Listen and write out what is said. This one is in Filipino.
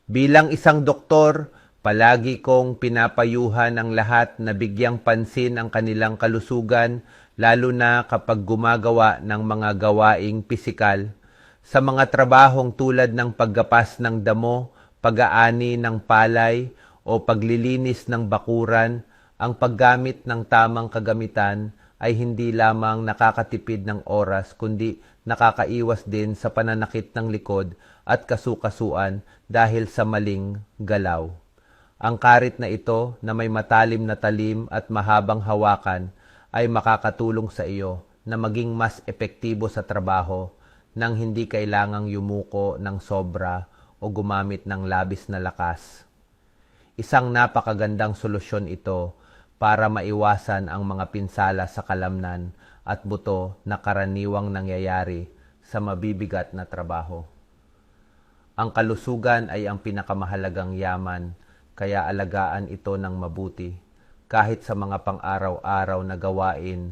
Bilang isang doktor, palagi kong pinapayuhan ang lahat na bigyang pansin ang kanilang kalusugan, lalo na kapag gumagawa ng mga gawaing pisikal. Sa mga trabahong tulad ng paggapas ng damo, pag-aani ng palay, o paglilinis ng bakuran, ang paggamit ng tamang kagamitan ay hindi lamang nakakatipid ng oras kundi nakakaiwas din sa pananakit ng likod at kasukasuan dahil sa maling galaw. Ang karit na ito na may matalim na talim at mahabang hawakan ay makakatulong sa iyo na maging mas epektibo sa trabaho nang hindi kailangang yumuko ng sobra o gumamit ng labis na lakas. Isang napakagandang solusyon ito para maiwasan ang mga pinsala sa kalamnan at buto na karaniwang nangyayari sa mabibigat na trabaho. Ang kalusugan ay ang pinakamahalagang yaman, kaya alagaan ito ng mabuti. Kahit sa mga pang-araw-araw na gawain